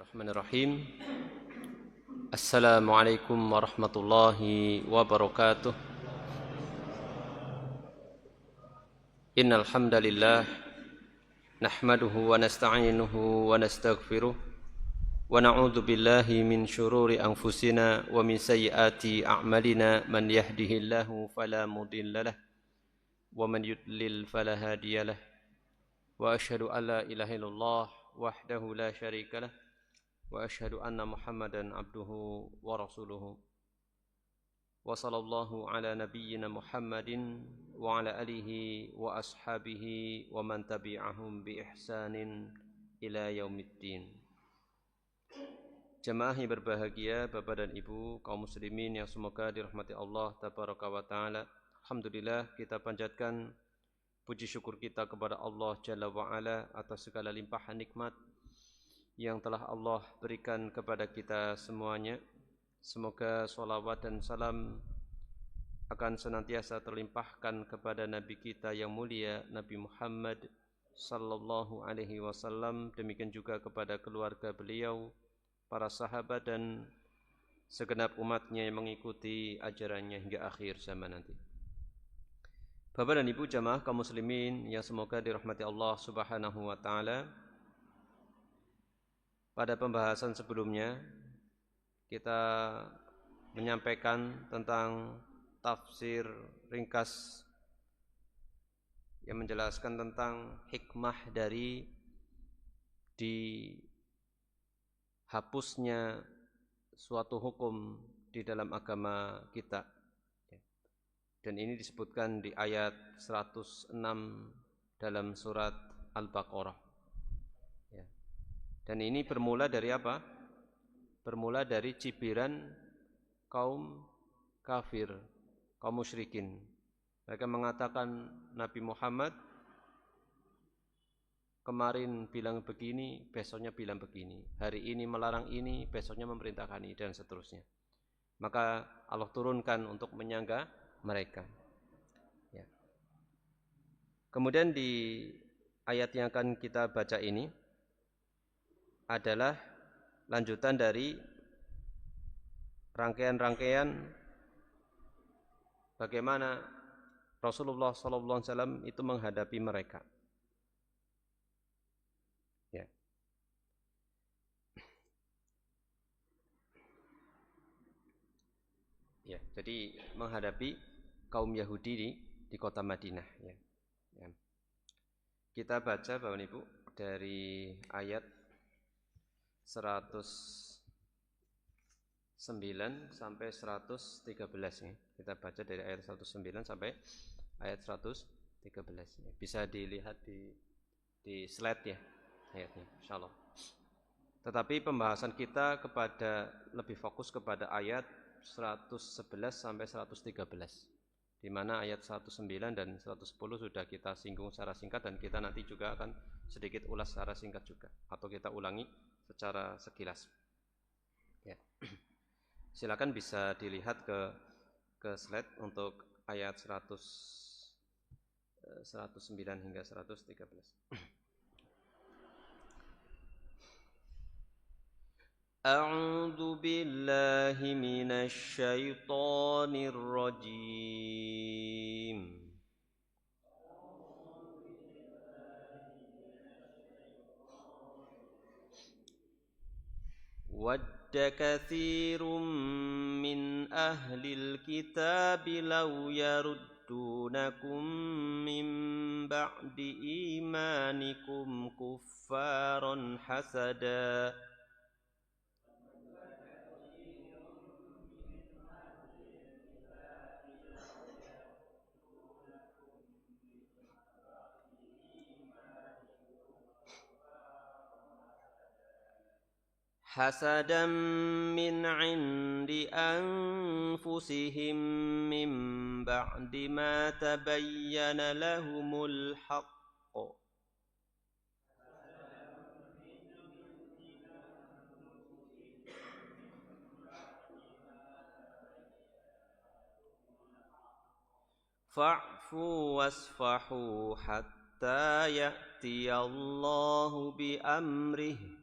Bismillahirrahmanirrahim. Assalamualaikum warahmatullahi wabarakatuh. Innal hamdalillah nahmaduhu wa nasta'inuhu wa nastaghfiruh wa na'udzu billahi min shururi anfusina wa min sayyiati a'malina man yahdihillahu fala mudilla lahu wa man yudlil fala hadiyalah wa asyhadu an la ilaha illallah wahdahu la syarika lah wa asyhadu anna Muhammadan abduhu wa rasuluhu wa sallallahu ala nabiyyina Muhammadin wa ala alihi wa ashabihi wa man tabi'ahum bi ihsanin ila yaumiddin. Jemaah yang berbahagia, Bapak dan Ibu, kaum muslimin yang semoga dirahmati Allah tabaraka wa taala. Alhamdulillah, kita panjatkan puji syukur kita kepada Allah Jalla wa ala atas segala limpahan nikmat yang telah Allah berikan kepada kita semuanya. Semoga salawat dan salam akan senantiasa terlimpahkan kepada Nabi kita yang mulia, Nabi Muhammad sallallahu alaihi wasallam. Demikian juga kepada keluarga beliau, para sahabat dan segenap umatnya yang mengikuti ajarannya hingga akhir zaman nanti. Bapak dan Ibu jamaah kaum muslimin yang semoga dirahmati Allah Subhanahu wa taala. Pada pembahasan sebelumnya kita menyampaikan tentang tafsir ringkas yang menjelaskan tentang hikmah dari dihapusnya suatu hukum di dalam agama kita. Dan ini disebutkan di ayat 106 dalam surat Al-Baqarah. Dan ini bermula dari apa? Bermula dari cibiran kaum kafir, kaum musyrikin. Mereka mengatakan Nabi Muhammad kemarin bilang begini, besoknya bilang begini. Hari ini melarang ini, besoknya memerintahkan ini, dan seterusnya. Maka Allah turunkan untuk menyangga mereka. Ya. Kemudian di ayat yang akan kita baca ini adalah lanjutan dari rangkaian-rangkaian bagaimana Rasulullah SAW itu menghadapi mereka. Ya. Ya, jadi menghadapi kaum Yahudi di kota Madinah. Ya. Ya. Kita baca Bapak Ibu dari ayat 109 sampai 113 ya. Kita baca dari ayat 109 sampai ayat 113 ya. Bisa dilihat di slide ya ayatnya insyaallah. Tetapi pembahasan kita lebih fokus kepada ayat 111 sampai 113. Di mana ayat 109 dan 110 sudah kita singgung secara singkat dan kita nanti juga akan sedikit ulas secara singkat juga atau kita ulangi secara sekilas. Ya. Silakan bisa dilihat ke slide untuk ayat 109 hingga 113. A'udzu billahi minasy syaithanir rajim. وَدَّ كَثِيرٌ مِّنْ أَهْلِ الْكِتَابِ لَوْ يَرُدُّونَكُم مِّن بَعْدِ إِيمَانِكُمْ كُفَّارًا حَسَدًا مِّنْ عِندِ أَنفُسِهِم مِّن بَعْدِ مَا تَبَيَّنَ لَهُمُ الْحَقُّ فَاعْفُوا وَاصْفَحُوا حَتَّى يَأْتِيَ اللَّهُ بِأَمْرِهِ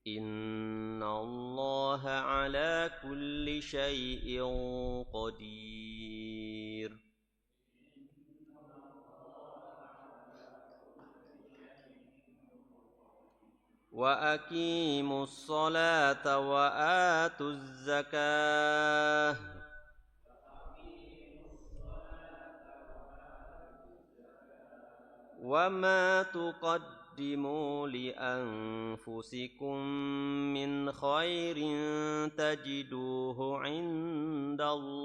Innallaha ala kulli syai'in qadir. Wa aqimus salata wa atuz zakah. Wa ma tuqaddimu li anfusikum min khairin tajiduhu indallah.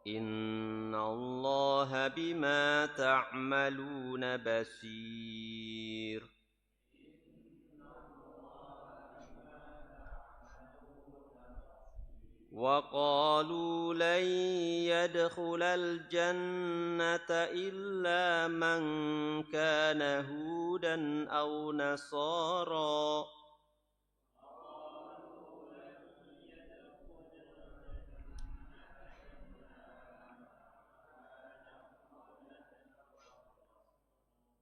Innallaha bima ta'maluna basir. وقالوا لن يدخل الجنة إلا من كان هودا أو نصارى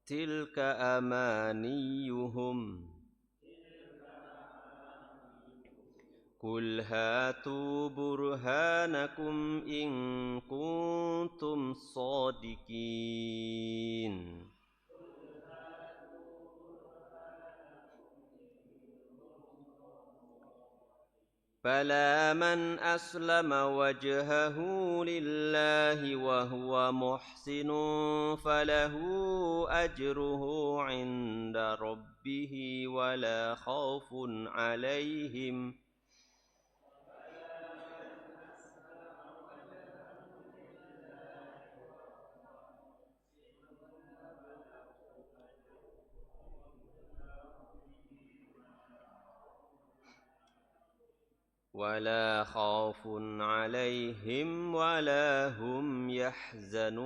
تلك أمانيهم قل هاتوا برهانكم إن كنتم صادقين بلى من أسلم وجهه لله وهو محسن فله أجره عند ربه ولا خوف عليهم ولا خوف عليهم ولا هم يحزنون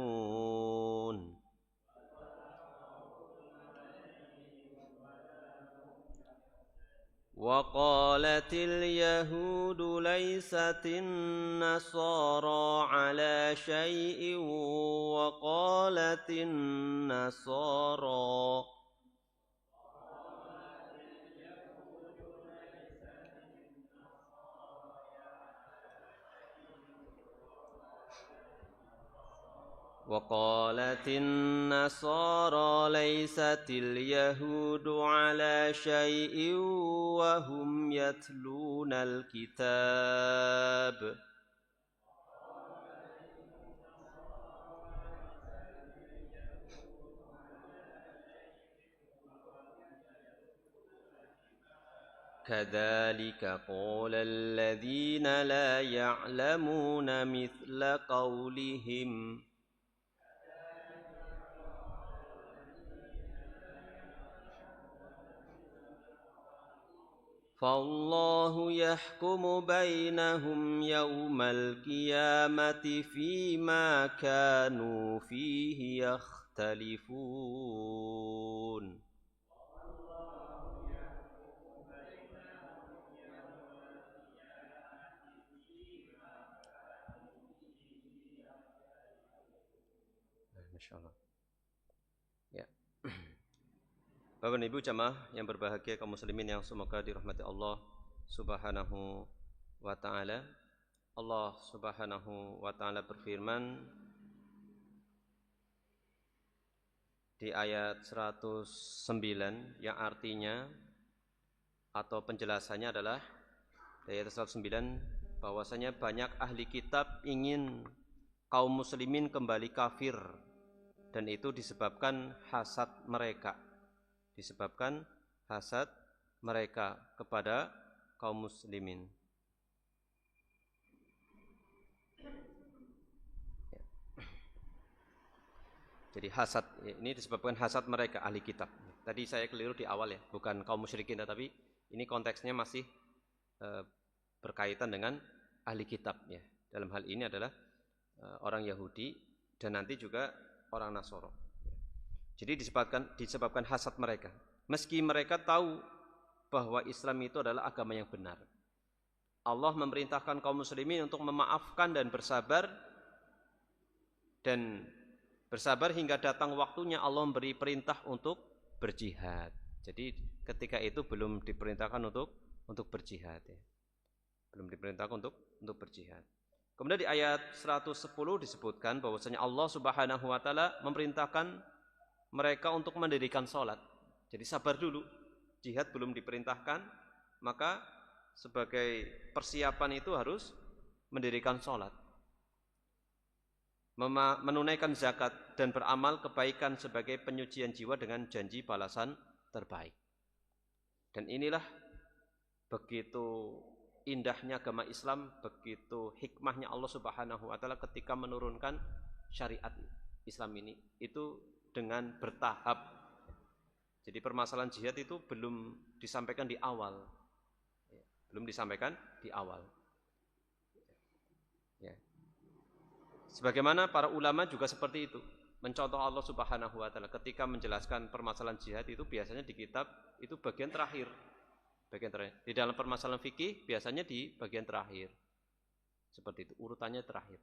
وقالت اليهود ليست النصارى على شيء وقالت النصارى وقالت النصارى ليست اليهود على شيء وهم يتلون الكتاب كذلك قال الذين لا يعلمون مثل قولهم فالله يحكم بينهم يوم القيامة فيما كانوا فيه يختلفون Masya Allah. Ya. Bapak dan Ibu jamaah yang berbahagia kaum muslimin yang semoga dirahmati Allah Subhanahu wa taala. Allah Subhanahu wa taala berfirman di ayat 109 yang artinya atau penjelasannya adalah di ayat 109 bahwasanya banyak ahli kitab ingin kaum muslimin kembali kafir dan itu disebabkan hasad mereka kepada kaum muslimin. Jadi hasad ini disebabkan hasad mereka ahli kitab. Tadi saya keliru di awal ya, bukan kaum musyrikin tetapi ini konteksnya masih berkaitan dengan ahli kitab ya. Dalam hal ini adalah orang Yahudi dan nanti juga orang Nasoro. Jadi disebabkan hasad mereka. Meski mereka tahu bahwa Islam itu adalah agama yang benar. Allah memerintahkan kaum muslimin untuk memaafkan dan bersabar hingga datang waktunya Allah memberi perintah untuk berjihad. Jadi ketika itu belum diperintahkan untuk berjihad ya. Belum diperintahkan untuk berjihad. Kemudian di ayat 110 disebutkan bahwasanya Allah Subhanahu wa taala memerintahkan mereka untuk mendirikan salat. Jadi sabar dulu. Jihad belum diperintahkan, maka sebagai persiapan itu harus mendirikan salat. Menunaikan zakat dan beramal kebaikan sebagai penyucian jiwa dengan janji balasan terbaik. Dan inilah begitu indahnya agama Islam, begitu hikmahnya Allah Subhanahu wa taala ketika menurunkan syariat Islam ini itu dengan bertahap. Jadi permasalahan jihad itu belum disampaikan di awal. Belum disampaikan di awal. Ya. Sebagaimana para ulama juga seperti itu, mencontoh Allah Subhanahu wa taala ketika menjelaskan permasalahan jihad itu biasanya di kitab itu bagian terakhir. Di dalam permasalahan fikih biasanya di bagian terakhir. Seperti itu, urutannya terakhir.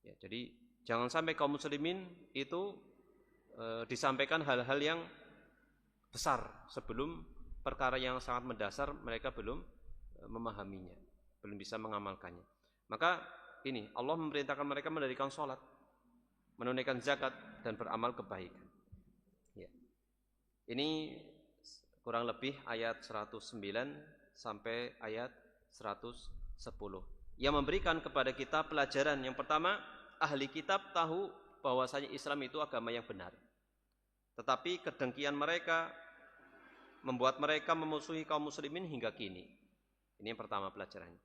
Ya, jadi jangan sampai kaum muslimin itu disampaikan hal-hal yang besar sebelum perkara yang sangat mendasar mereka belum memahaminya, belum bisa mengamalkannya. Maka ini Allah memerintahkan mereka mendirikan sholat, menunaikan zakat dan beramal kebaikan. Ya. Ini kurang lebih ayat 109 sampai ayat 110 yang memberikan kepada kita pelajaran. Yang pertama, ahli kitab tahu bahwasanya Islam itu agama yang benar, tetapi kedengkian mereka membuat mereka memusuhi kaum muslimin hingga kini. Ini yang pertama pelajarannya.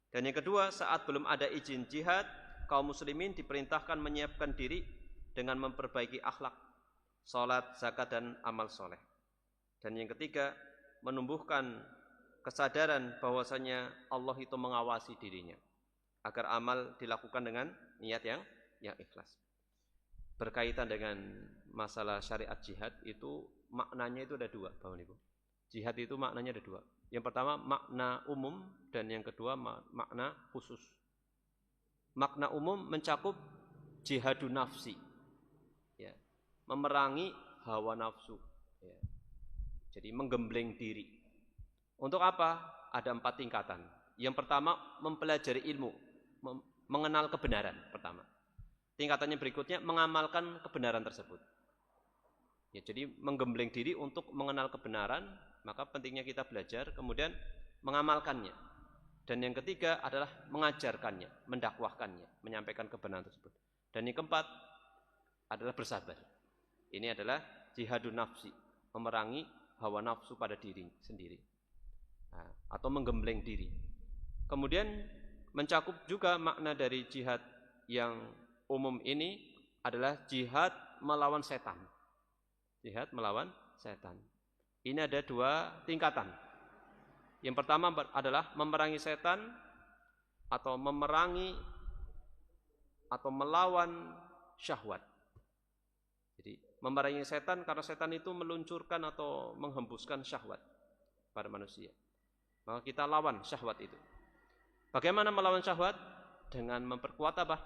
Dan yang kedua, saat belum ada izin jihad, kaum muslimin diperintahkan menyiapkan diri dengan memperbaiki akhlak, salat, zakat dan amal soleh. Dan yang ketiga, menumbuhkan kesadaran bahwasanya Allah itu mengawasi dirinya agar amal dilakukan dengan niat yang ikhlas. Berkaitan dengan masalah syariat jihad itu maknanya itu ada dua, Bapak Ibu. Jihad itu maknanya ada dua. Yang pertama makna umum dan yang kedua makna khusus. Makna umum mencakup jihadun nafsi, ya, memerangi hawa nafsu, ya. Jadi menggembleng diri. Untuk apa? Ada 4 tingkatan. Yang pertama mempelajari ilmu, mengenal kebenaran pertama. Tingkatannya berikutnya mengamalkan kebenaran tersebut. Ya, jadi menggembleng diri untuk mengenal kebenaran, maka pentingnya kita belajar, kemudian mengamalkannya. Dan yang ketiga adalah mengajarkannya, mendakwahkannya, menyampaikan kebenaran tersebut. Dan yang keempat adalah bersabar. Ini adalah jihadun nafsi, memerangi hawa nafsu pada diri sendiri, atau menggembleng diri. Kemudian mencakup juga makna dari jihad yang umum ini adalah jihad melawan setan. Jihad melawan setan. Ini ada 2 tingkatan. Yang pertama adalah memerangi setan atau memerangi atau melawan syahwat. Jadi memerangi setan karena setan itu meluncurkan atau menghembuskan syahwat pada manusia. Maka kita lawan syahwat itu. Bagaimana melawan syahwat? Dengan memperkuat apa?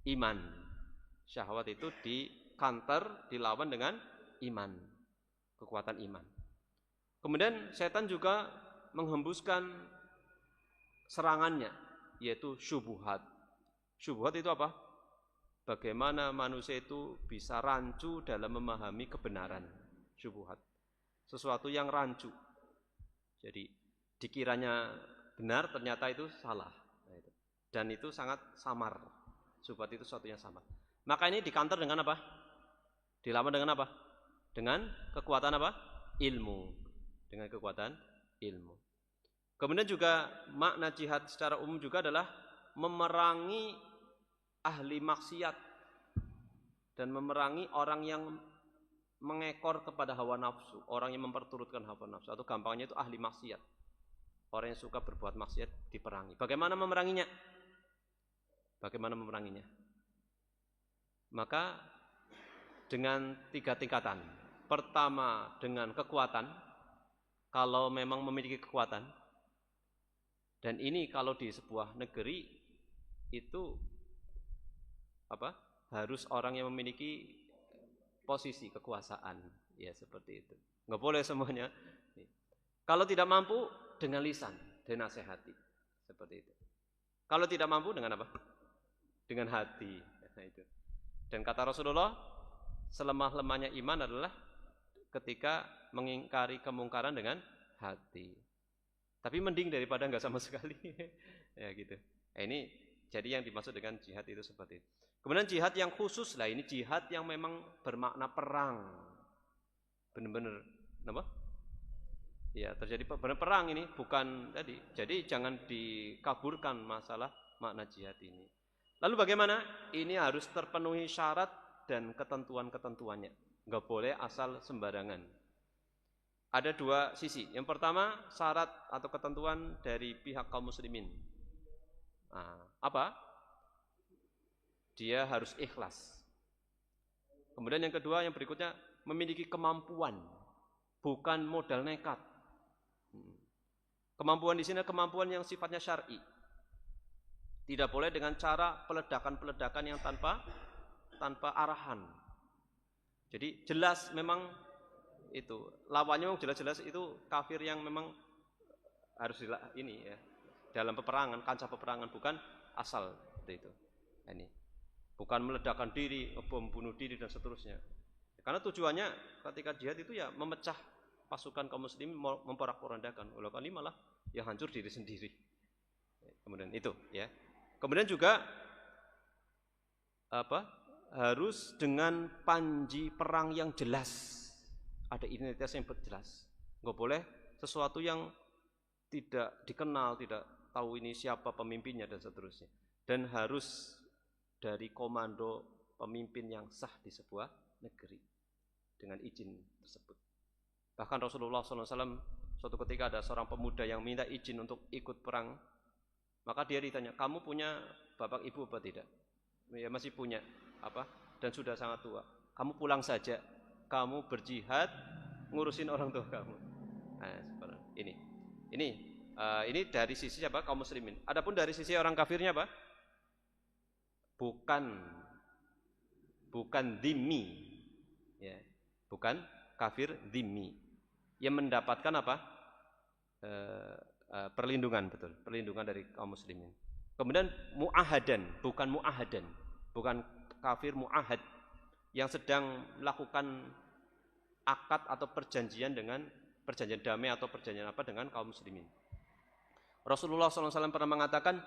Iman. Syahwat itu di-counter, dilawan dengan iman. Kekuatan iman. Kemudian setan juga menghembuskan serangannya, yaitu syubhat. Syubhat itu apa? Bagaimana manusia itu bisa rancu dalam memahami kebenaran. Syubhat. Sesuatu yang rancu. Jadi dikiranya benar, ternyata itu salah. Dan itu sangat samar. Syubhat itu sesuatu yang samar. Maka ini di-counter dengan apa? Dilawan dengan apa? Dengan kekuatan apa? Ilmu. Dengan kekuatan ilmu. Kemudian juga makna jihad secara umum juga adalah memerangi ahli maksiat dan memerangi orang yang mengekor kepada hawa nafsu, orang yang memperturutkan hawa nafsu, atau gampangnya itu ahli maksiat. Orang yang suka berbuat maksiat diperangi. Bagaimana memeranginya? Bagaimana memeranginya? Maka dengan 3 tingkatan. Pertama dengan kekuatan. Kalau memang memiliki kekuatan, Dan ini kalau di sebuah negeri itu harus orang yang memiliki posisi kekuasaan, ya seperti itu. Nggak boleh semuanya. Kalau tidak mampu dengan lisan, dinasehati, seperti itu. Kalau tidak mampu dengan apa? Dengan hati. Nah, itu. Dan kata Rasulullah, selemah-lemahnya iman adalah ketika mengingkari kemungkaran dengan hati. Tapi mending daripada nggak sama sekali. Ya gitu. Ini jadi yang dimaksud dengan jihad itu seperti itu. Kemudian jihad yang khusus lah, ini jihad yang memang bermakna perang. Benar-benar apa? Ya, terjadi benar perang ini, bukan tadi. Jadi jangan dikaburkan masalah makna jihad ini. Lalu bagaimana? Ini harus terpenuhi syarat dan ketentuan-ketentuannya. Enggak boleh asal sembarangan. Ada dua sisi. Yang pertama, syarat atau ketentuan dari pihak kaum muslimin. Nah, apa? Dia harus ikhlas. Kemudian yang kedua, yang berikutnya, memiliki kemampuan, bukan modal nekat. Kemampuan di sini kemampuan yang sifatnya syar'i. Tidak boleh dengan cara peledakan-peledakan yang tanpa arahan. Jadi jelas memang itu lawannya memang jelas-jelas itu kafir yang memang harus ini ya dalam peperangan, kancah peperangan, bukan asal seperti itu. Ini bukan meledakkan diri, bom bunuh diri dan seterusnya. Karena tujuannya ketika jihad itu ya memecah pasukan kaum muslimin, memporak-porandakan. Kalau kali malah ya hancur diri sendiri. Kemudian itu ya. Kemudian juga harus dengan panji perang yang jelas. Ada identitas yang jelas. Enggak boleh sesuatu yang tidak dikenal, tidak tahu ini siapa pemimpinnya dan seterusnya. Dan harus dari komando pemimpin yang sah di sebuah negeri dengan izin tersebut. Bahkan Rasulullah SAW suatu ketika ada seorang pemuda yang minta izin untuk ikut perang, maka dia ditanya, kamu punya bapak ibu apa tidak? Ya masih punya, dan sudah sangat tua. Kamu pulang saja, kamu berjihad, ngurusin orang tua kamu. Nah, ini dari sisi apa? Kaum muslimin. Adapun dari sisi orang kafirnya apa? Bukan dhimmi, ya, bukan kafir dhimmi, yang mendapatkan apa? Perlindungan, betul, perlindungan dari kaum muslimin. Kemudian mu'ahadan, bukan kafir mu'ahad yang sedang melakukan akad atau perjanjian damai atau perjanjian dengan kaum muslimin. Rasulullah SAW pernah mengatakan,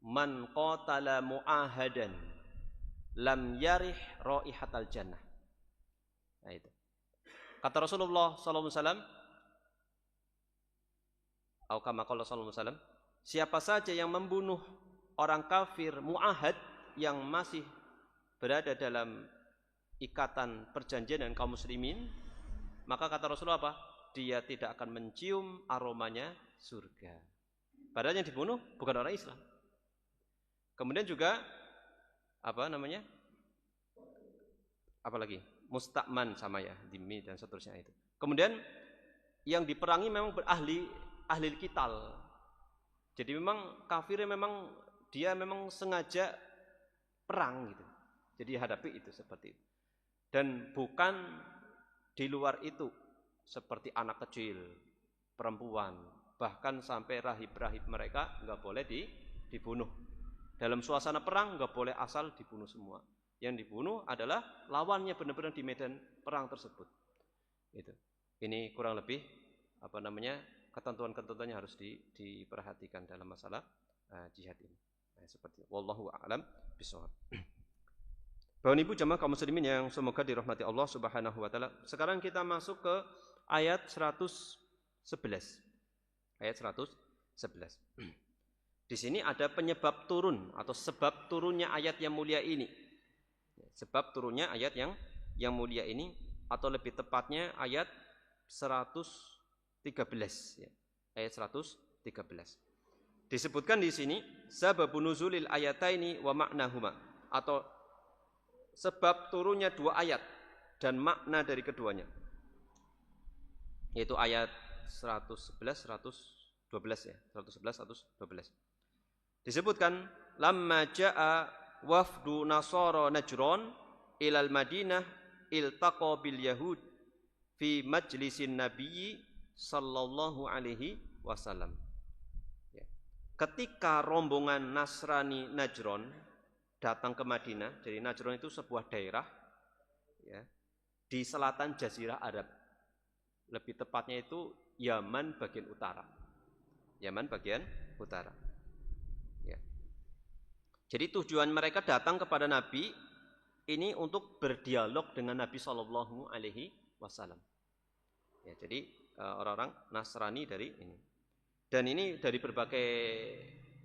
man qatala mu'ahadan lam yarih raihatal jannah. Nah itu. Kata Rasulullah SAW, atau kama qala sallallahu alaihi wasallam, siapa saja yang membunuh orang kafir mu'ahad yang masih berada dalam ikatan perjanjian dengan kaum muslimin, maka kata Rasulullah apa? Dia tidak akan mencium aromanya surga. Padahal yang dibunuh bukan orang Islam. Kemudian juga apalagi musta'man sama ya, dhimmi dan seterusnya itu. Kemudian yang diperangi memang ahli qital. Jadi memang kafirnya memang dia memang sengaja perang gitu. Jadi hadapi itu seperti itu. Dan bukan di luar itu seperti anak kecil, perempuan, bahkan sampai rahib-rahib mereka enggak boleh dibunuh. Dalam suasana perang enggak boleh asal dibunuh semua. Yang dibunuh adalah lawannya benar-benar di medan perang tersebut. Itu. Ini kurang lebih ketentuan-ketentuannya harus diperhatikan dalam masalah jihad ini. Nah, seperti itu. Wallahu a'lam bishawab. Bapak Ibu jamaah kaum muslimin yang semoga dirahmati Allah Subhanahu wa taala. Sekarang kita masuk ke ayat 111. Ayat 111. Di sini ada penyebab turun atau sebab turunnya ayat yang mulia ini. Sebab turunnya ayat yang mulia ini, atau lebih tepatnya ayat 113 ya. Ayat 113. Disebutkan di sini sababun nuzulil ayataini wa ma'nahuma, atau sebab turunnya dua ayat dan makna dari keduanya. Yaitu ayat 111, 12 ya, 111 112. Disebutkan lamma jaa wafdu Nasara Najran ilal Madinah iltaqa bil yahud fi majlisin nabiyyi sallallahu alaihi wasallam. Ya. Ketika rombongan Nasrani Najran datang ke Madinah, jadi Najran itu sebuah daerah ya, di selatan Jazirah Arab. Lebih tepatnya itu Yaman bagian utara. Yaman bagian utara. Ya. Jadi tujuan mereka datang kepada Nabi ini untuk berdialog dengan Nabi Shallallahu Alaihi Wasallam. Ya, jadi orang-orang Nasrani dari ini. Dan ini dari berbagai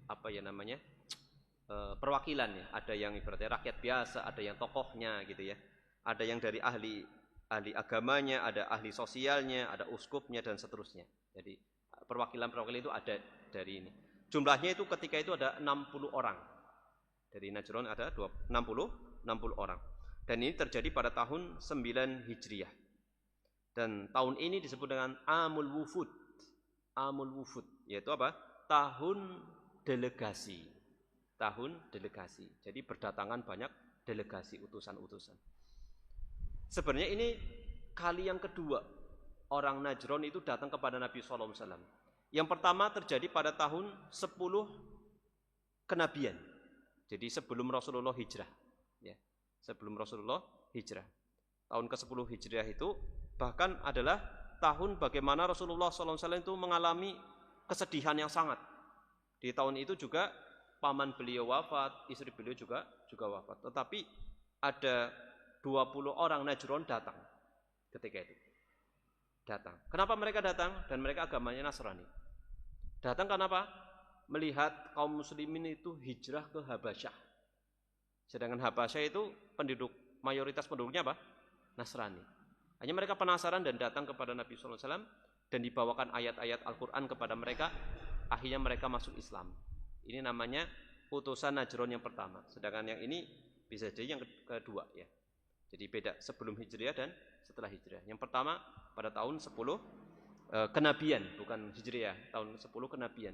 perwakilan ya. Ada yang ibaratnya rakyat biasa, ada yang tokohnya gitu ya. Ada yang dari ahli agamanya, ada ahli sosialnya, ada uskupnya dan seterusnya. Jadi perwakilan itu ada dari ini. Jumlahnya itu ketika itu ada 60 orang. Dari Najran ada 60 orang. Dan ini terjadi pada tahun 9 Hijriah. Dan tahun ini disebut dengan Amul Wufud. Amul Wufud, yaitu apa? Tahun delegasi. Tahun delegasi. Jadi berdatangan banyak delegasi, utusan-utusan. Sebenarnya ini kali yang kedua orang Najran itu datang kepada Nabi sallallahu alaihi wasallam. Yang pertama terjadi pada tahun 10 kenabian. Jadi sebelum Rasulullah hijrah, ya. Sebelum Rasulullah hijrah. Tahun ke-10 Hijriah itu bahkan adalah tahun bagaimana Rasulullah sallallahu alaihi wasallam itu mengalami kesedihan yang sangat. Di tahun itu juga paman beliau wafat, istri beliau juga wafat. Tetapi ada 20 orang Najran datang ketika itu. Datang. Kenapa mereka datang? Dan mereka agamanya Nasrani. Datang karena apa? Melihat kaum muslimin itu hijrah ke Habasyah. Sedangkan Habasyah itu mayoritas penduduknya apa? Nasrani. Hanya mereka penasaran dan datang kepada Nabi sallallahu alaihi wasallam dan dibawakan ayat-ayat Al-Qur'an kepada mereka. Akhirnya mereka masuk Islam. Ini namanya utusan Najran yang pertama. Sedangkan yang ini bisa jadi yang kedua ya. Jadi beda sebelum Hijriah dan setelah Hijriah. Yang pertama pada tahun 10 kenabian, bukan Hijriah, tahun 10 kenabian.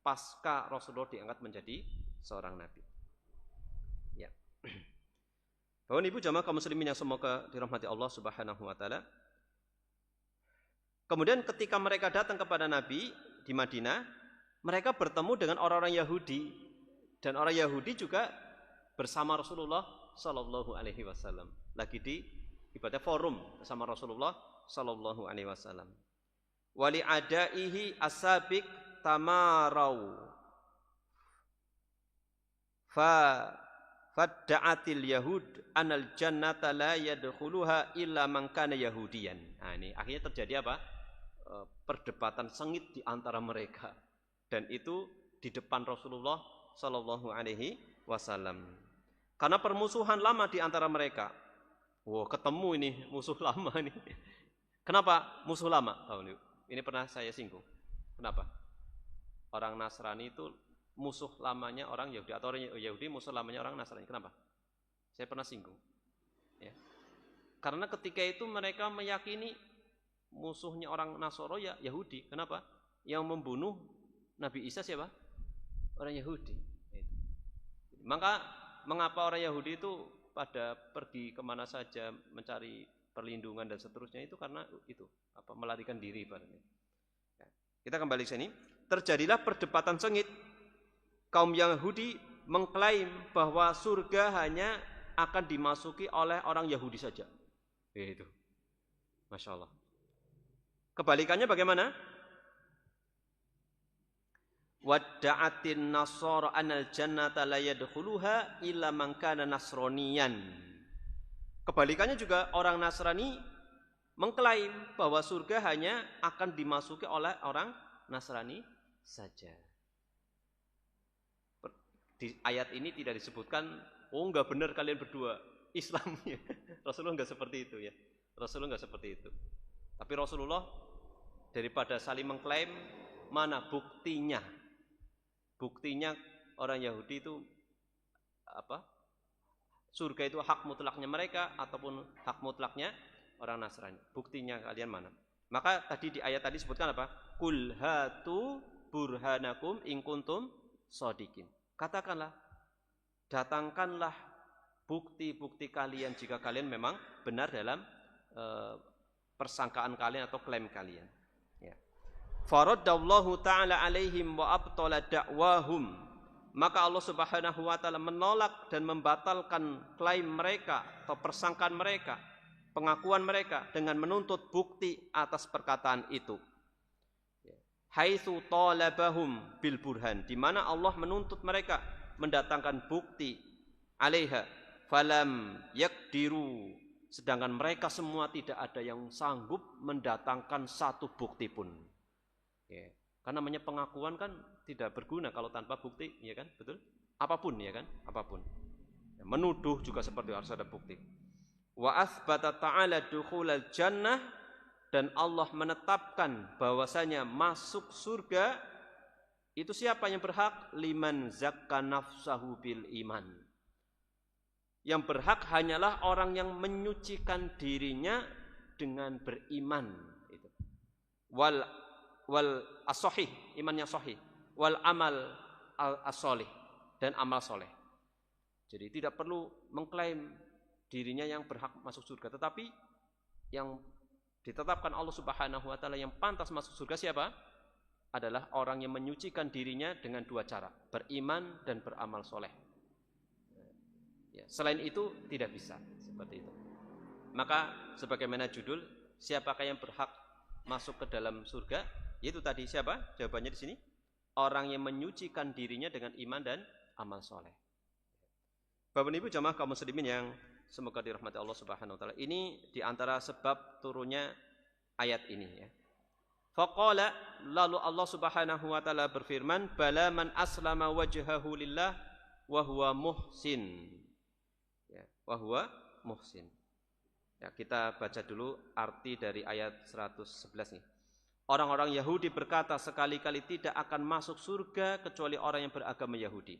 Pasca Rasulullah diangkat menjadi seorang nabi. Ya. Bapak Ibu jamaah kaum muslimin yang semoga dirahmati Allah Subhanahu wa taala. Kemudian ketika mereka datang kepada Nabi di Madinah, mereka bertemu dengan orang-orang Yahudi dan orang Yahudi juga bersama Rasulullah sallallahu alaihi wasallam. Lagi di ibadah forum bersama Rasulullah sallallahu alaihi wasallam. Wali adaihi asabik tamarau fadda'atil yahud anal jannata la yadkhuluha illa man kana yahudiyan. Nah, ini akhirnya terjadi apa? Perdebatan sengit di antara mereka. Dan itu di depan Rasulullah sallallahu alaihi wasallam. Karena permusuhan lama di antara mereka. Wow, ketemu ini musuh lama ini. Kenapa musuh lama? Ini pernah saya singgung. Kenapa? Orang Nasrani itu musuh lamanya orang Yahudi atau orang Yahudi musuh lamanya orang Nasrani. Kenapa? Saya pernah singgung. Ya. Karena ketika itu mereka meyakini musuhnya orang Nasoro ya Yahudi. Kenapa? Yang membunuh Nabi Isa siapa? Orang Yahudi. Maka mengapa orang Yahudi itu pada pergi kemana saja mencari perlindungan dan seterusnya itu karena itu melarikan diri barangnya. Ya. Kita kembali ke sini. Terjadilah perdebatan sengit. Kaum Yahudi mengklaim bahwa surga hanya akan dimasuki oleh orang Yahudi saja. Itu, masya Allah. Kebalikannya bagaimana? Wadda'atin nasara anal jannata la yadkhuluha illa man kana nasraniyan. Kebalikannya juga orang Nasrani mengklaim bahwa surga hanya akan dimasuki oleh orang Nasrani saja. Di ayat ini tidak disebutkan, oh enggak benar kalian berdua Islamnya. Rasulullah enggak seperti itu ya. Rasulullah enggak seperti itu. Tapi Rasulullah daripada saling mengklaim, mana buktinya? Buktinya orang Yahudi itu surga itu hak mutlaknya mereka ataupun hak mutlaknya orang Nasrani. Buktinya kalian mana? Maka tadi di ayat tadi sebutkan apa? Kul hatu burhanakum in kuntum shadiqin. Katakanlah, datangkanlah bukti-bukti kalian jika kalian memang benar dalam persangkaan kalian atau klaim kalian. Ya. Faraddallahu ta'ala alaihim wa abtala da'wahum. Maka Allah Subhanahu wa taala menolak dan membatalkan klaim mereka atau persangkaan mereka, pengakuan mereka dengan menuntut bukti atas perkataan itu. Haitsu talabahum bil burhan, di mana Allah menuntut mereka mendatangkan bukti alaiha falam yakdiru, sedangkan mereka semua tidak ada yang sanggup mendatangkan satu bukti pun. Ya. Karena namanya pengakuan kan tidak berguna kalau tanpa bukti, ya kan? Betul? Apapun, ya kan? Apapun. Ya, menuduh juga seperti harus ada bukti. Wa atsbata ta'ala dukhulal jannah, dan Allah menetapkan bahwasanya masuk surga itu siapa yang berhak? Liman zakka nafsahu bil iman. Yang berhak hanyalah orang yang menyucikan dirinya dengan beriman. Itu. Wal as-sahih, imannya sahih, wal amal as-solih, dan amal soleh. Jadi tidak perlu mengklaim dirinya yang berhak masuk surga, tetapi yang ditetapkan Allah Subhanahu wa taala yang pantas masuk surga siapa? Adalah orang yang menyucikan dirinya dengan dua cara, beriman dan beramal soleh. Ya, selain itu tidak bisa seperti itu. Maka sebagaimana judul, siapakah yang berhak masuk ke dalam surga? Yaitu tadi siapa? Jawabannya di sini. Orang yang menyucikan dirinya dengan iman dan amal soleh. Bapak Ibu jamaah kaum muslimin yang semoga dirahmati Allah Subhanahu wa taala. Ini diantara sebab turunnya ayat ini ya. Faqala, lalu Allah Subhanahu wa taala berfirman, bala man aslama wajhahu lillah wa huwa muhsin. Ya, wa huwa muhsin. Ya, kita baca dulu arti dari ayat 111 nih. Orang-orang Yahudi berkata sekali-kali tidak akan masuk surga kecuali orang yang beragama Yahudi.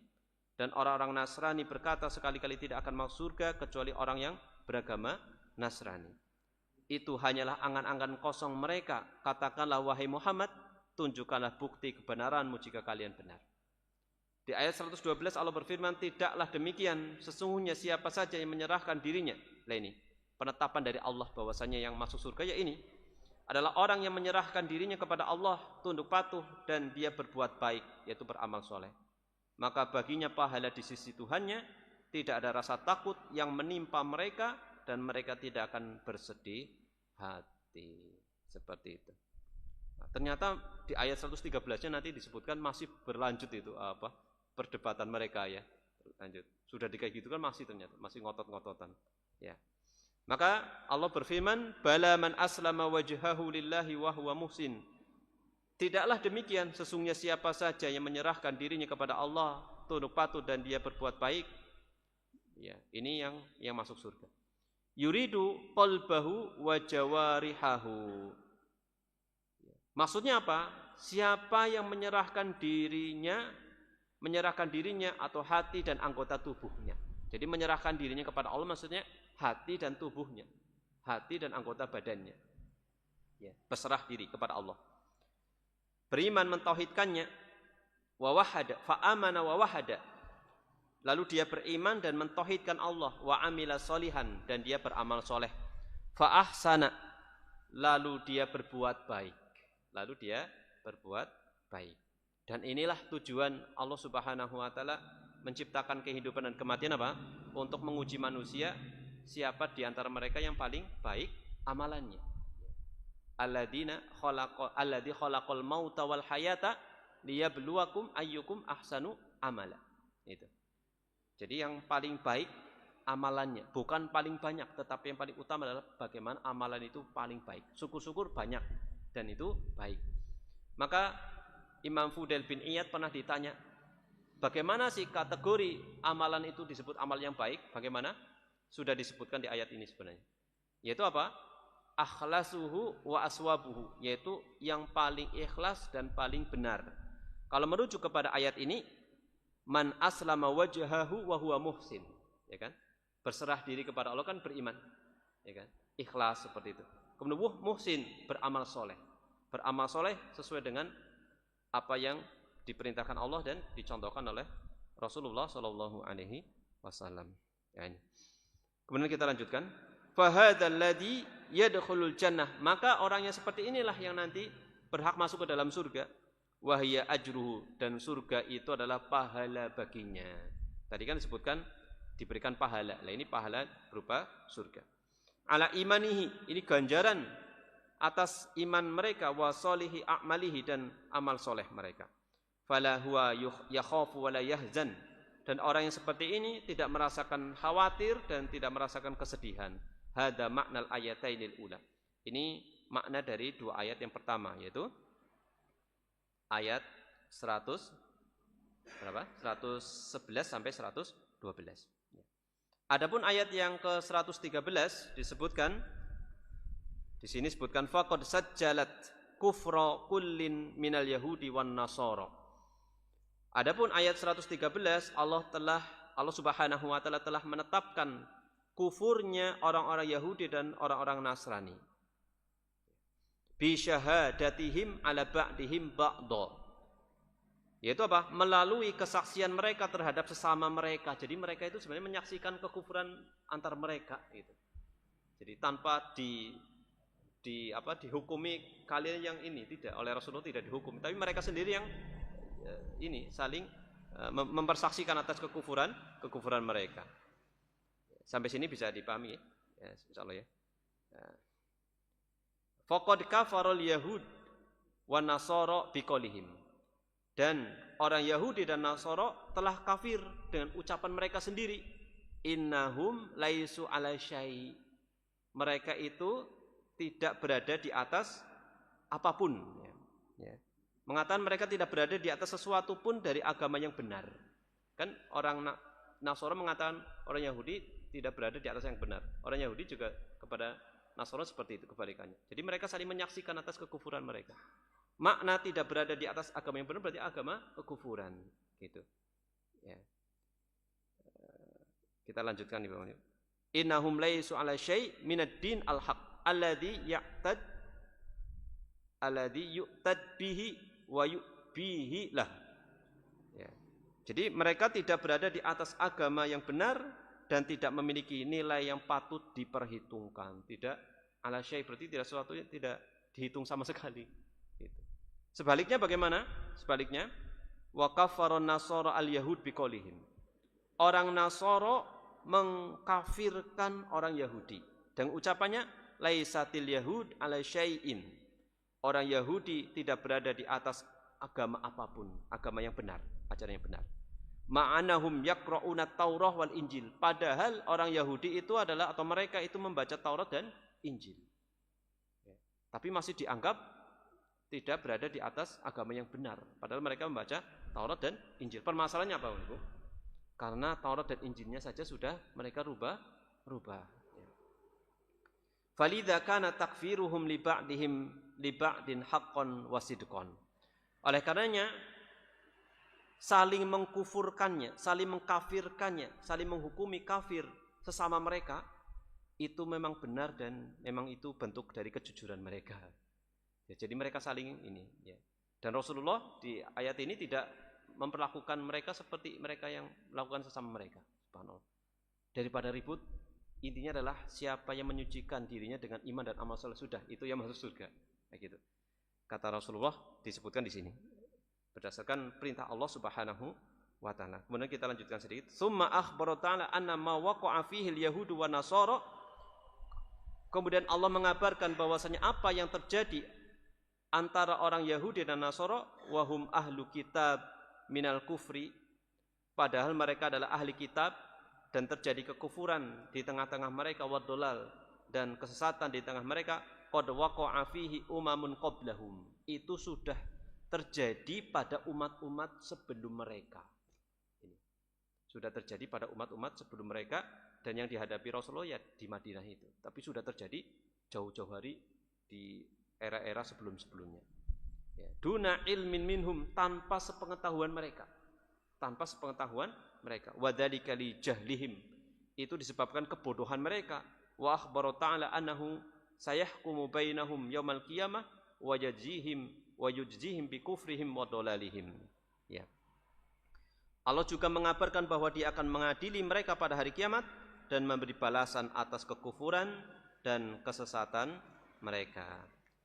Dan orang-orang Nasrani berkata sekali-kali tidak akan masuk surga kecuali orang yang beragama Nasrani. Itu hanyalah angan-angan kosong mereka. Katakanlah wahai Muhammad, tunjukkanlah bukti kebenaranmu jika kalian benar. Di ayat 112 Allah berfirman, tidaklah demikian, sesungguhnya siapa saja yang menyerahkan dirinya. Lah ini penetapan dari Allah bahwasanya yang masuk surga ya ini adalah orang yang menyerahkan dirinya kepada Allah, tunduk patuh, dan dia berbuat baik, yaitu beramal soleh. Maka baginya pahala di sisi Tuhannya, tidak ada rasa takut yang menimpa mereka, dan mereka tidak akan bersedih hati. Seperti itu. Nah, ternyata di ayat 113-nya nanti disebutkan masih berlanjut itu perdebatan mereka ya. Lanjut. Sudah kayak gitu kan masih ternyata masih ngotot-ngototan. Ya. Maka Allah berfirman, bala man aslama wajhahu lillahi wa huwa muhsin. Tidaklah demikian, sesungguhnya siapa saja yang menyerahkan dirinya kepada Allah, tunduk patuh dan dia berbuat baik. Ya, ini yang masuk surga. Yuridu qalbahu wa jawarihahu. Maksudnya apa? Siapa yang menyerahkan dirinya atau hati dan anggota tubuhnya. Jadi menyerahkan dirinya kepada Allah maksudnya hati dan tubuhnya, hati dan anggota badannya. Ya, berserah diri kepada Allah. Beriman mentauhidkannya, wa wahada, fa amana wa wahada. Lalu dia beriman dan mentauhidkan Allah, wa amila solihan, dan dia beramal soleh. Fa ahsana, lalu dia berbuat baik. Dan inilah tujuan Allah Subhanahu wa taala menciptakan kehidupan dan kematian apa? Untuk menguji manusia, siapa di antara mereka yang paling baik amalannya. Alladzi khalaqal mauta wal hayata liyabluwakum ayyukum ahsanu amala. Itu. Jadi yang paling baik amalannya, bukan paling banyak, tetapi yang paling utama adalah bagaimana amalan itu paling baik. Syukur-syukur banyak dan itu baik. Maka Imam Fudail bin Iyad pernah ditanya, bagaimana sih kategori amalan itu disebut amal yang baik? Bagaimana? Sudah disebutkan di ayat ini sebenarnya. Yaitu apa? Akhlasuhu wa aswabuhu, yaitu yang paling ikhlas dan paling benar. Kalau merujuk kepada ayat ini, man aslama wajhahu wa huwa muhsin, ya kan? Berserah diri kepada Allah kan beriman, ya kan? Ikhlas seperti itu. Kemudian muhsin, beramal soleh. Beramal soleh sesuai dengan apa yang diperintahkan Allah dan dicontohkan oleh Rasulullah Shallallahu Alaihi Wasallam. Ya, ini. Kemudian kita lanjutkan. Fahadzal ladzi yadkhulul jannah, maka orangnya seperti inilah yang nanti berhak masuk ke dalam surga. Wahya ajruhu, dan surga itu adalah pahala baginya. Tadi kan disebutkan diberikan pahala. Nah, ini pahala berupa surga. Ala imanihi, ini ganjaran atas iman mereka, wa solihi a'malihi, dan amal soleh mereka. Fala huwa yakhafu wa la yahzan, dan orang yang seperti ini tidak merasakan khawatir dan tidak merasakan kesedihan. Hada maknal ayatainil ula. Ini makna dari dua ayat yang pertama, yaitu ayat 111 sampai 112. Adapun ayat yang ke-113 disebutkan di sini disebutkan faqad sajjalat kufra kullin minal yahudi wan nasara. Adapun ayat 113 Allah Subhanahu wa taala telah menetapkan kufurnya orang-orang Yahudi dan orang-orang Nasrani. Bi syahadatihim ala ba'dihim ba'dha. Yaitu apa? Melalui kesaksian mereka terhadap sesama mereka. Jadi mereka itu sebenarnya menyaksikan kekufuran antar mereka gitu. Jadi tanpa dihukumi kalian yang ini, tidak, oleh Rasulullah tidak dihukumi, tapi mereka sendiri yang ini saling mempersaksikan atas kekufuran mereka. Sampai sini bisa dipahami ya, insyaallah ya. Faqad kafarul yahud wan nasara biqaulihim. Dan orang Yahudi dan Nasara telah kafir dengan ucapan mereka sendiri. Innahum laisu ala syai. Mereka itu tidak berada di atas apapun ya. Mengatakan mereka tidak berada di atas sesuatu pun dari agama yang benar. Kan orang Nasara mengatakan orang Yahudi tidak berada di atas yang benar. Orang Yahudi juga kepada Nasara seperti itu kebalikannya. Jadi mereka saling menyaksikan atas kekufuran mereka. Makna tidak berada di atas agama yang benar berarti agama kekufuran gitu. Ya. Kita lanjutkan di bawah ini. Innahum laisu ala syai' minad din al-haq alladhi yu'tad bihi wa yu'bihi lah. Ya. Jadi mereka tidak berada di atas agama yang benar dan tidak memiliki nilai yang patut diperhitungkan. Tidak ala syai' berarti tidak sesuatu yang tidak dihitung sama sekali. Gitu. Sebaliknya bagaimana? Sebaliknya, wa kafaron nasara al-yahud biqaulihim. Orang Nasara mengkafirkan orang Yahudi. Dan ucapannya laisatil yahud ala syai'in. Orang Yahudi tidak berada di atas agama apapun, agama yang benar, ajaran yang benar. Ma'anahum yaqra'una Taurah wal Injil. Padahal orang Yahudi itu adalah atau mereka itu membaca Taurat dan Injil. Ya. Tapi masih dianggap tidak berada di atas agama yang benar. Padahal mereka membaca Taurat dan Injil. Permasalahannya apa, Ibu? Karena Taurat dan Injilnya saja sudah mereka rubah. Ya. Falidza kana takfiruhum li ba'din haqqan wasidqan. Oleh karenanya saling mengkufurkannya, saling mengkafirkannya, saling menghukumi kafir sesama mereka itu memang benar dan memang itu bentuk dari kejujuran mereka. Ya, jadi mereka saling ini ya. Dan Rasulullah di ayat ini tidak memperlakukan mereka seperti mereka yang melakukan sesama mereka. Subhanallah. Daripada ribut, intinya adalah siapa yang menyucikan dirinya dengan iman dan amal saleh sudah itu yang masuk surga. Kayak gitu. Kata Rasulullah disebutkan di sini. Berdasarkan perintah Allah Subhanahu wa taala. Kemudian kita lanjutkan sedikit. Summa akhbara ta'ala anna ma waqa'a fihi al-yahudu wa nasara. Kemudian Allah mengabarkan bahwasanya apa yang terjadi antara orang Yahudi dan Nasara wahum ahlu kitab minal kufri, padahal mereka adalah ahli kitab dan terjadi kekufuran di tengah-tengah mereka, wadolal, dan kesesatan di tengah mereka. Qad waqa'a fihi umamun qablahum. Itu sudah terjadi pada umat-umat sebelum mereka. Ini sudah terjadi pada umat-umat sebelum mereka, dan yang dihadapi Rasulullah ya di Madinah itu. Tapi sudah terjadi jauh-jauh hari di era-era sebelum-sebelumnya. Ya. Duna ilmin minhum, tanpa sepengetahuan mereka. Tanpa sepengetahuan mereka. Wadzalika li jahlihim. Itu disebabkan kebodohan mereka. Wa akhbara ta'ala annahu sayahkumu bainahum yaumal qiyamah wa yujzihim bi kufrihim wa dhalalihim. Ya. Allah juga mengabarkan bahwa Dia akan mengadili mereka pada hari kiamat dan memberi balasan atas kekufuran dan kesesatan mereka.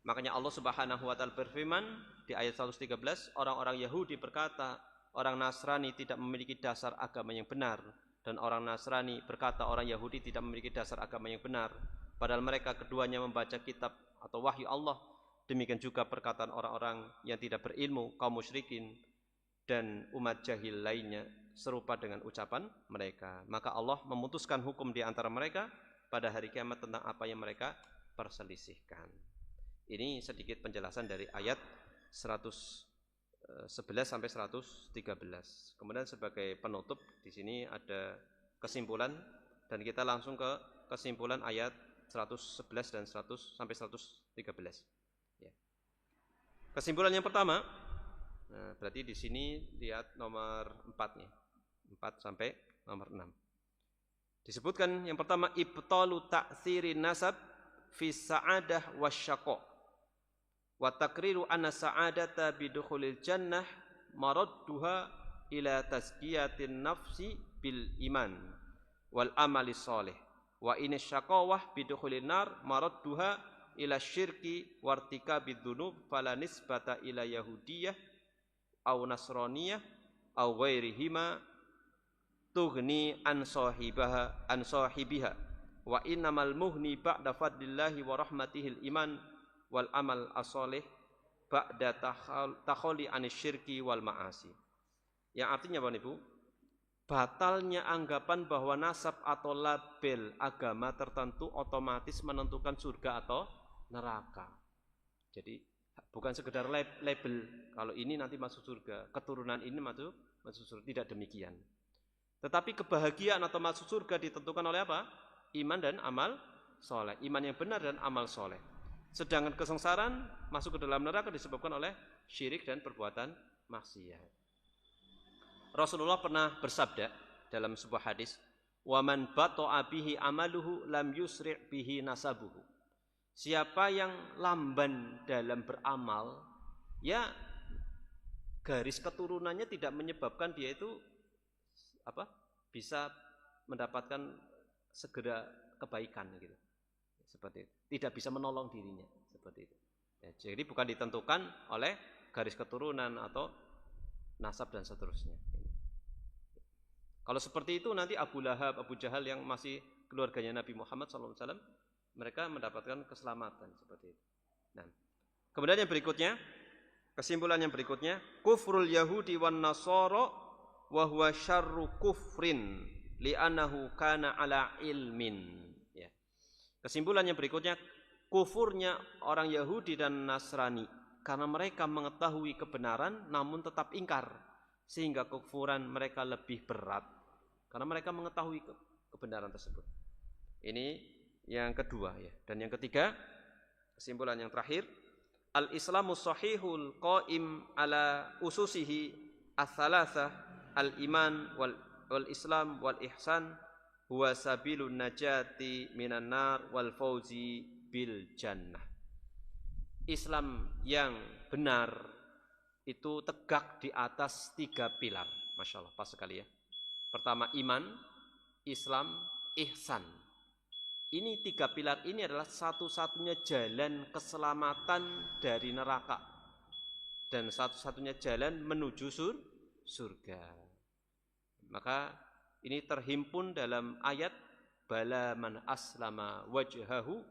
Makanya Allah Subhanahu wa taala berfirman di ayat 113, orang-orang Yahudi berkata, orang Nasrani tidak memiliki dasar agama yang benar, dan orang Nasrani berkata orang Yahudi tidak memiliki dasar agama yang benar, padahal mereka keduanya membaca kitab atau wahyu Allah. Demikian juga perkataan orang-orang yang tidak berilmu, kaum musyrikin dan umat jahil lainnya serupa dengan ucapan mereka. Maka Allah memutuskan hukum di antara mereka pada hari kiamat tentang apa yang mereka perselisihkan. Ini sedikit penjelasan dari ayat 111 sampai 113. Kemudian sebagai penutup di sini ada kesimpulan dan kita langsung ke kesimpulan ayat 111 dan 100 sampai 113. Ya. Kesimpulan yang pertama, nah, berarti di sini lihat nomor 4 nih. 4 sampai nomor 6. Disebutkan yang pertama ibtalu ta'thiri nasab fi sa'adah wasyaqa wa taqriru anna sa'adata bidukhulil jannah maradduha ila tazkiyatin nafsi bil iman wal amali shalih wa in syaqawah bidukhulin nar maradduha ila syirki wartikabid dzunub fala nisbata ila yahudiyyah au nasraniyah au ghairihima tughni an sahibiha wa innamal mughni ba'da fadlillahi wa rahmatihil iman wal amal as-shalih ba'da takhali anisyirki wal ma'asi. Yang artinya Bapak Ibu, batalnya anggapan bahwa nasab atau label agama tertentu otomatis menentukan surga atau neraka. Jadi bukan sekedar label, kalau ini nanti masuk surga, keturunan ini masuk surga, tidak demikian. Tetapi kebahagiaan atau masuk surga ditentukan oleh apa? Iman dan amal soleh. Iman yang benar dan amal soleh. Sedangkan kesengsaraan masuk ke dalam neraka disebabkan oleh syirik dan perbuatan maksiat. Rasulullah pernah bersabda dalam sebuah hadis, "Waman bata'a bihi amaluhu lam yusri' bihi nasabuhu." Siapa yang lamban dalam beramal, ya garis keturunannya tidak menyebabkan dia itu bisa mendapatkan segera kebaikan gitu. Seperti itu. Tidak bisa menolong dirinya seperti itu. Ya, jadi bukan ditentukan oleh garis keturunan atau nasab dan seterusnya. Kalau seperti itu nanti Abu Lahab, Abu Jahal yang masih keluarganya Nabi Muhammad SAW, mereka mendapatkan keselamatan seperti itu. Nah, kemudian yang berikutnya, kesimpulan yang berikutnya, kufrul Yahudi wan Nasara wa huwa syarru kufrin li'annahu kana ala ilmin. Ya. Kesimpulan yang berikutnya, kufurnya orang Yahudi dan Nasrani karena mereka mengetahui kebenaran namun tetap ingkar, sehingga kekufuran mereka lebih berat karena mereka mengetahui kebenaran tersebut. Ini yang kedua ya. Dan yang ketiga, kesimpulan yang terakhir, al-Islamu sahihul qaim ala ususihi ats-tsalatsah al-iman wal Islam wal ihsan huwa sabilun najati minan nar wal fauzi bil jannah. Islam yang benar itu tegak di atas 3 pilar. Masya Allah, pas sekali ya. Pertama iman, Islam, ihsan. Ini 3 pilar ini adalah satu-satunya jalan keselamatan dari neraka dan satu-satunya jalan menuju surga. Maka ini terhimpun dalam ayat bala man aslama wajhahu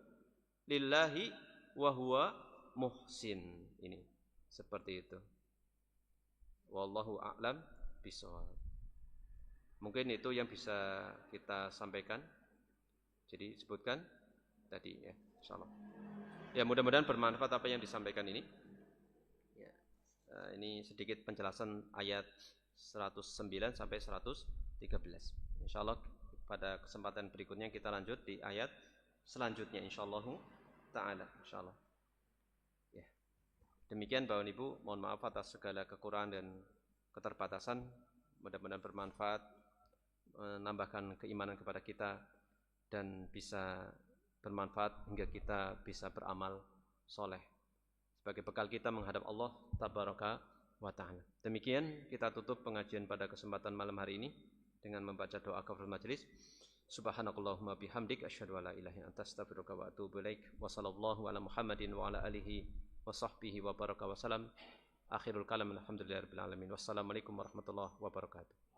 lillahi wa huwa muhsin. Ini seperti itu. Wallahu a'lam bishawab. Mungkin itu yang bisa kita sampaikan. Jadi sebutkan tadi ya, insyaallah. Ya mudah-mudahan bermanfaat apa yang disampaikan ini. Ya, ini sedikit penjelasan ayat 109 sampai 113. Insyaallah pada kesempatan berikutnya kita lanjut di ayat selanjutnya insyaallah taala insyaallah. Ya. Demikian Bapak Ibu, mohon maaf atas segala kekurangan dan keterbatasan. Mudah-mudahan bermanfaat, menambahkan keimanan kepada kita dan bisa bermanfaat hingga kita bisa beramal soleh. sebagai bekal kita menghadap Allah tabaraka wa ta'ala. Demikian kita tutup pengajian pada kesempatan malam hari ini dengan membaca doa kafaratul majelis. Subhanakallahumma bihamdik asyhadu an la ilaha illa anta astaghfiruka wa atubu ilaik. Wa sallallahu ala Muhammadin wa ala alihi wa sahbihi wa baraka wa salam. Akhirul kalam alhamdulillahirabbil alamin. Wassalamualaikum warahmatullahi wabarakatuh.